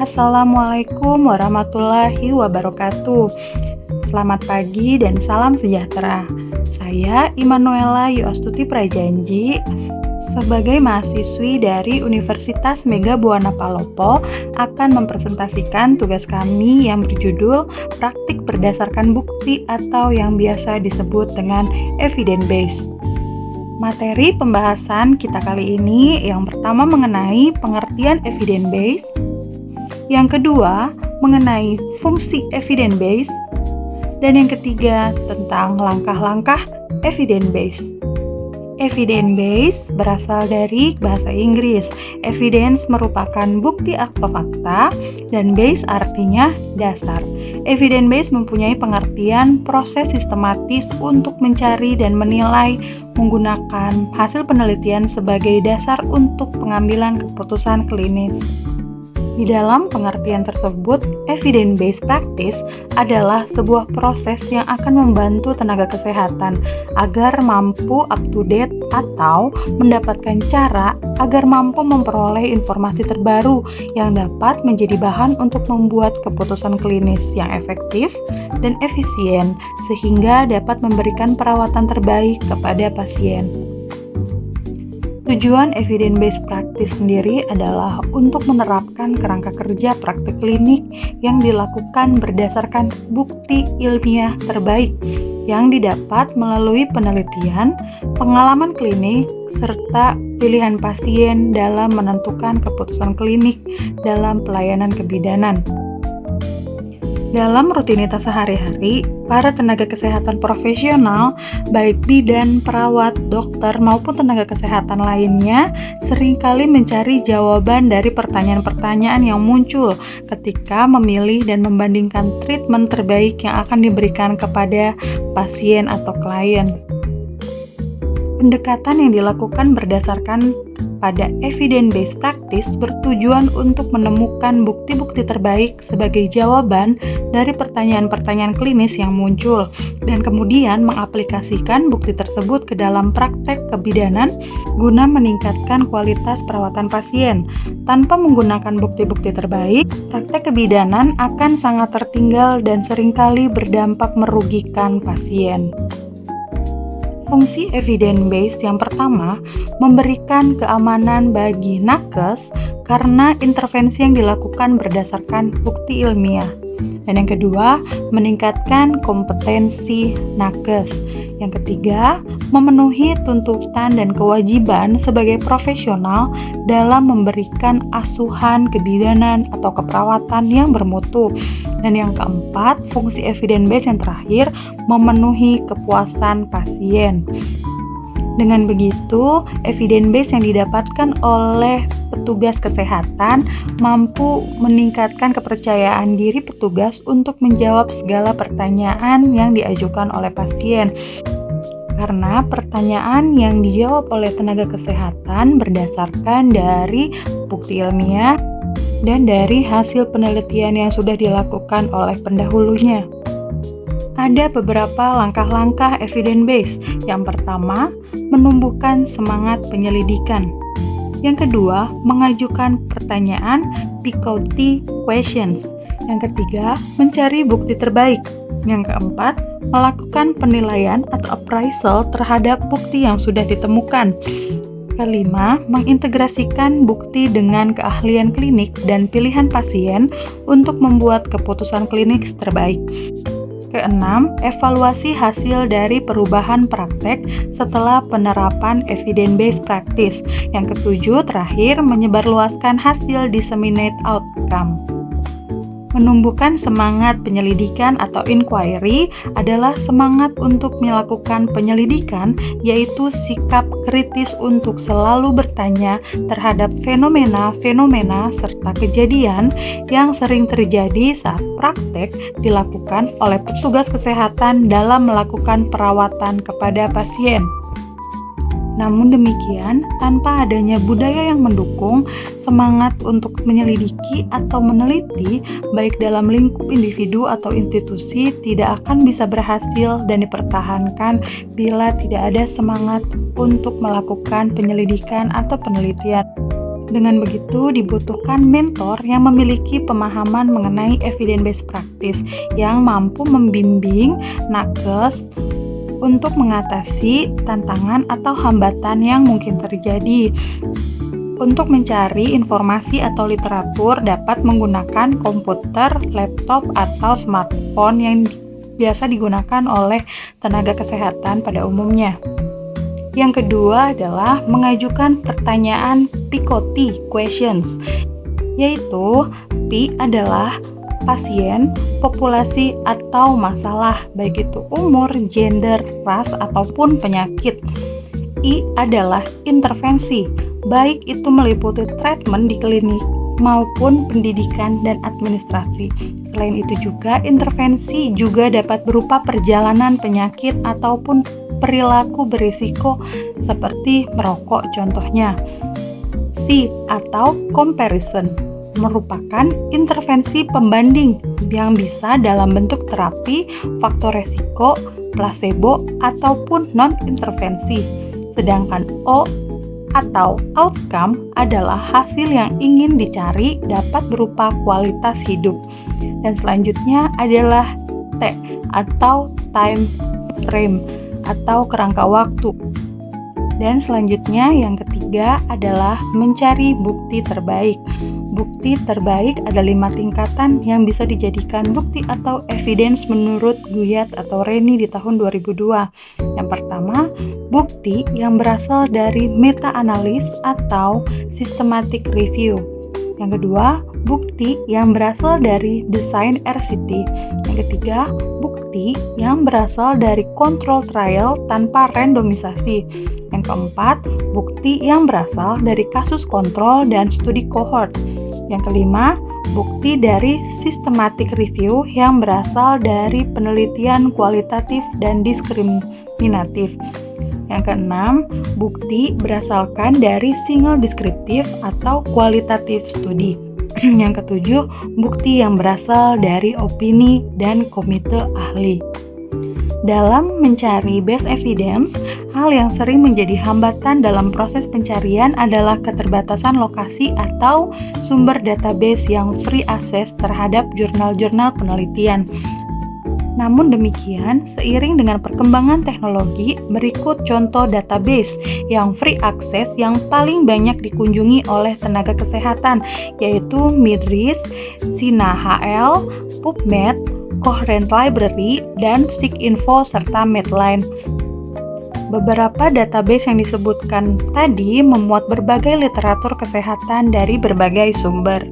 Assalamualaikum warahmatullahi wabarakatuh. Selamat pagi dan salam sejahtera. Saya Immanuela Yuastuti Prajanji, sebagai mahasiswi dari Universitas Mega Buana Palopo, akan mempresentasikan tugas kami yang berjudul Praktik Berdasarkan Bukti atau yang biasa disebut dengan Evidence Based. Materi pembahasan kita kali ini yang pertama mengenai pengertian Evidence Based, yang kedua mengenai fungsi Evidence Based, dan yang ketiga tentang langkah-langkah Evidence Based. Evidence Based berasal dari bahasa Inggris. Evidence merupakan bukti atau fakta, dan base artinya dasar. Evidence Based mempunyai pengertian proses sistematis untuk mencari dan menilai menggunakan hasil penelitian sebagai dasar untuk pengambilan keputusan klinis. Di dalam pengertian tersebut, evidence-based practice adalah sebuah proses yang akan membantu tenaga kesehatan agar mampu up-to-date atau mendapatkan cara agar mampu memperoleh informasi terbaru yang dapat menjadi bahan untuk membuat keputusan klinis yang efektif dan efisien sehingga dapat memberikan perawatan terbaik kepada pasien. Tujuan evidence-based practice sendiri adalah untuk menerapkan kerangka kerja praktik klinik yang dilakukan berdasarkan bukti ilmiah terbaik yang didapat melalui penelitian, pengalaman klinik, serta pilihan pasien dalam menentukan keputusan klinik dalam pelayanan kebidanan. Dalam rutinitas sehari-hari, para tenaga kesehatan profesional, baik bidan, perawat, dokter, maupun tenaga kesehatan lainnya, seringkali mencari jawaban dari pertanyaan-pertanyaan yang muncul ketika memilih dan membandingkan treatment terbaik yang akan diberikan kepada pasien atau klien. Pendekatan yang dilakukan berdasarkan pada evidence-based practice bertujuan untuk menemukan bukti-bukti terbaik sebagai jawaban dari pertanyaan-pertanyaan klinis yang muncul dan kemudian mengaplikasikan bukti tersebut ke dalam praktek kebidanan guna meningkatkan kualitas perawatan pasien. Tanpa menggunakan bukti-bukti terbaik, praktek kebidanan akan sangat tertinggal dan seringkali berdampak merugikan pasien. Fungsi evidence-based yang pertama, memberikan keamanan bagi nakes karena intervensi yang dilakukan berdasarkan bukti ilmiah. Dan yang kedua, meningkatkan kompetensi nakes. Yang ketiga, memenuhi tuntutan dan kewajiban sebagai profesional dalam memberikan asuhan kebidanan atau keperawatan yang bermutu. Dan yang keempat, fungsi evidence-based yang terakhir, memenuhi kepuasan pasien. Dengan begitu, evidence-based yang didapatkan oleh petugas kesehatan mampu meningkatkan kepercayaan diri petugas untuk menjawab segala pertanyaan yang diajukan oleh pasien. Karena pertanyaan yang dijawab oleh tenaga kesehatan berdasarkan dari bukti ilmiah dan dari hasil penelitian yang sudah dilakukan oleh pendahulunya. Ada beberapa langkah-langkah evidence-based. Yang pertama, menumbuhkan semangat penyelidikan. Yang kedua, mengajukan pertanyaan PICOT questions. Yang ketiga, mencari bukti terbaik. Yang keempat, melakukan penilaian atau appraisal terhadap bukti yang sudah ditemukan. Kelima, mengintegrasikan bukti dengan keahlian klinik dan pilihan pasien untuk membuat keputusan klinik terbaik. Keenam, evaluasi hasil dari perubahan praktek setelah penerapan evidence-based practice. Yang ketujuh, terakhir, menyebarluaskan hasil disseminate outcome. Menumbuhkan semangat penyelidikan atau inquiry adalah semangat untuk melakukan penyelidikan, yaitu sikap kritis untuk selalu bertanya terhadap fenomena-fenomena serta kejadian yang sering terjadi saat praktek dilakukan oleh petugas kesehatan dalam melakukan perawatan kepada pasien. Namun demikian, tanpa adanya budaya yang mendukung, semangat untuk menyelidiki atau meneliti, baik dalam lingkup individu atau institusi, tidak akan bisa berhasil dan dipertahankan bila tidak ada semangat untuk melakukan penyelidikan atau penelitian. Dengan begitu, dibutuhkan mentor yang memiliki pemahaman mengenai evidence-based practice yang mampu membimbing nakes untuk mengatasi tantangan atau hambatan yang mungkin terjadi. Untuk mencari informasi atau literatur dapat menggunakan komputer, laptop, atau smartphone yang biasa digunakan oleh tenaga kesehatan pada umumnya. Yang kedua adalah mengajukan pertanyaan PICOT questions, yaitu P adalah pasien, populasi, atau masalah, baik itu umur, gender, ras, ataupun penyakit. I adalah intervensi, baik itu meliputi treatment di klinik maupun pendidikan dan administrasi. Selain itu juga, intervensi juga dapat berupa perjalanan penyakit ataupun perilaku berisiko seperti merokok contohnya. C atau comparison merupakan intervensi pembanding yang bisa dalam bentuk terapi, faktor resiko, placebo, ataupun non-intervensi. Sedangkan O atau outcome adalah hasil yang ingin dicari dapat berupa kualitas hidup. Dan selanjutnya adalah T atau time frame atau kerangka waktu. Dan selanjutnya yang ketiga adalah mencari bukti terbaik. Bukti terbaik ada 5 tingkatan yang bisa dijadikan bukti atau evidence menurut Guyat atau Reni di tahun 2002. Yang pertama, bukti yang berasal dari meta-analis atau systematic review. Yang kedua, bukti yang berasal dari desain RCT. Yang ketiga, bukti yang berasal dari control trial tanpa randomisasi. Yang keempat, bukti yang berasal dari kasus kontrol dan studi cohort. Yang kelima, bukti dari systematic review yang berasal dari penelitian kualitatif dan diskriminatif. Yang keenam, bukti berasalkan dari single descriptive atau kualitatif studi. Yang ketujuh, bukti yang berasal dari opini dan komite ahli. Dalam mencari best evidence, hal yang sering menjadi hambatan dalam proses pencarian adalah keterbatasan lokasi atau sumber database yang free access terhadap jurnal-jurnal penelitian. Namun demikian, seiring dengan perkembangan teknologi, berikut contoh database yang free access yang paling banyak dikunjungi oleh tenaga kesehatan, yaitu Midris, SinaHL, PubMed, Cochrane Library, dan PsycInfo, serta Medline. Beberapa database yang disebutkan tadi memuat berbagai literatur kesehatan dari berbagai sumber.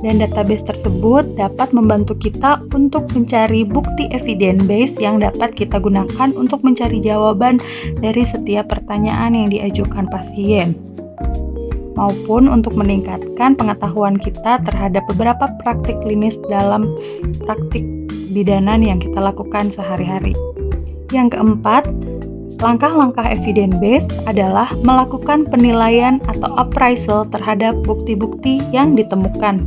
Dan database tersebut dapat membantu kita untuk mencari bukti evidence-based yang dapat kita gunakan untuk mencari jawaban dari setiap pertanyaan yang diajukan pasien, maupun untuk meningkatkan pengetahuan kita terhadap beberapa praktik klinis dalam praktik bidanan yang kita lakukan sehari-hari. Yang keempat, langkah-langkah evidence-based adalah melakukan penilaian atau appraisal terhadap bukti-bukti yang ditemukan.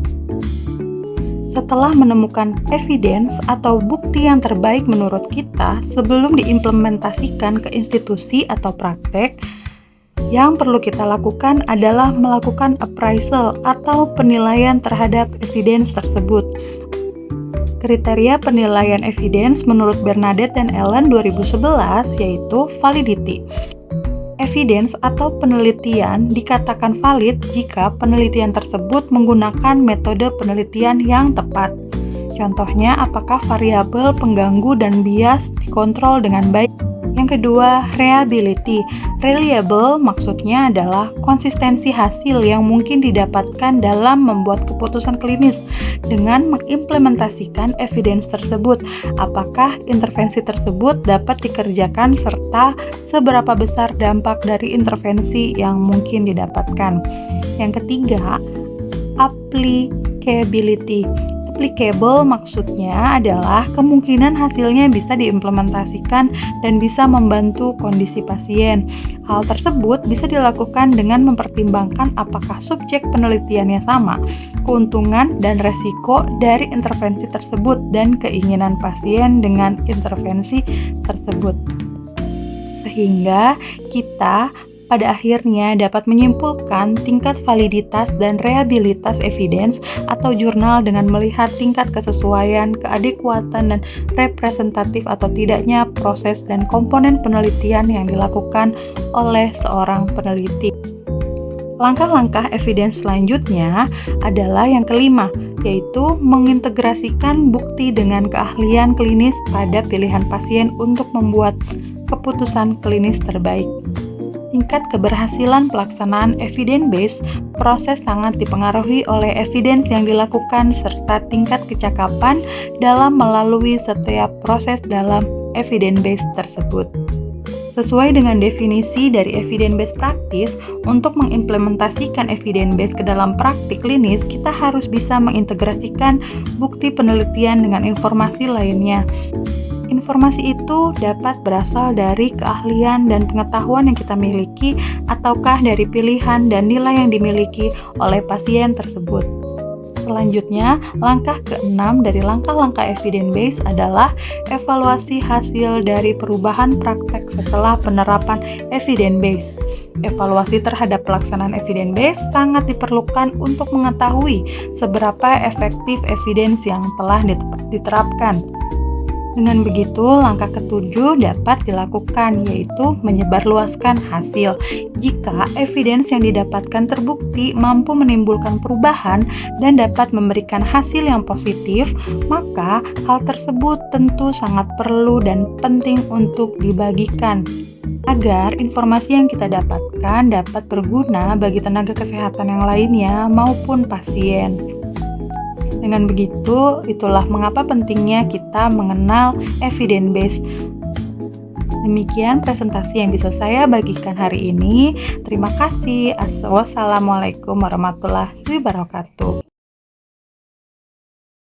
Setelah menemukan evidence atau bukti yang terbaik menurut kita sebelum diimplementasikan ke institusi atau praktek, yang perlu kita lakukan adalah melakukan appraisal atau penilaian terhadap evidence tersebut. Kriteria penilaian evidence menurut Bernadette dan Ellen 2011 yaitu validity. Evidence atau penelitian dikatakan valid jika penelitian tersebut menggunakan metode penelitian yang tepat. Contohnya, apakah variabel pengganggu dan bias dikontrol dengan baik. Yang kedua, reliability. Reliable maksudnya adalah konsistensi hasil yang mungkin didapatkan dalam membuat keputusan klinis dengan mengimplementasikan evidence tersebut. Apakah intervensi tersebut dapat dikerjakan serta seberapa besar dampak dari intervensi yang mungkin didapatkan. Yang ketiga, applicability. Applicable maksudnya adalah kemungkinan hasilnya bisa diimplementasikan dan bisa membantu kondisi pasien. Hal tersebut bisa dilakukan dengan mempertimbangkan apakah subjek penelitiannya sama, keuntungan dan resiko dari intervensi tersebut, dan keinginan pasien dengan intervensi tersebut. Sehingga kita pada akhirnya dapat menyimpulkan tingkat validitas dan reliabilitas evidence atau jurnal dengan melihat tingkat kesesuaian, keadekuatan, dan representatif atau tidaknya proses dan komponen penelitian yang dilakukan oleh seorang peneliti. Langkah-langkah evidence selanjutnya adalah yang kelima, yaitu mengintegrasikan bukti dengan keahlian klinis pada pilihan pasien untuk membuat keputusan klinis terbaik. Tingkat keberhasilan pelaksanaan evidence-based proses sangat dipengaruhi oleh evidence yang dilakukan serta tingkat kecakapan dalam melalui setiap proses dalam evidence-based tersebut. Sesuai dengan definisi dari evidence-based practice, untuk mengimplementasikan evidence-based ke dalam praktik klinis, kita harus bisa mengintegrasikan bukti penelitian dengan informasi lainnya. Informasi itu dapat berasal dari keahlian dan pengetahuan yang kita miliki, ataukah dari pilihan dan nilai yang dimiliki oleh pasien tersebut. Selanjutnya, langkah ke-6 dari langkah-langkah evidence-based adalah evaluasi hasil dari perubahan praktek setelah penerapan evidence-based. Evaluasi terhadap pelaksanaan evidence-based sangat diperlukan untuk mengetahui seberapa efektif evidence yang telah diterapkan. Dengan begitu, langkah ke-7 dapat dilakukan, yaitu menyebarluaskan hasil. Jika evidence yang didapatkan terbukti mampu menimbulkan perubahan dan dapat memberikan hasil yang positif, maka hal tersebut tentu sangat perlu dan penting untuk dibagikan, agar informasi yang kita dapatkan dapat berguna bagi tenaga kesehatan yang lainnya maupun pasien. Dengan begitu, itulah mengapa pentingnya kita mengenal evidence-based. Demikian presentasi yang bisa saya bagikan hari ini. Terima kasih. Wassalamualaikum warahmatullahi wabarakatuh.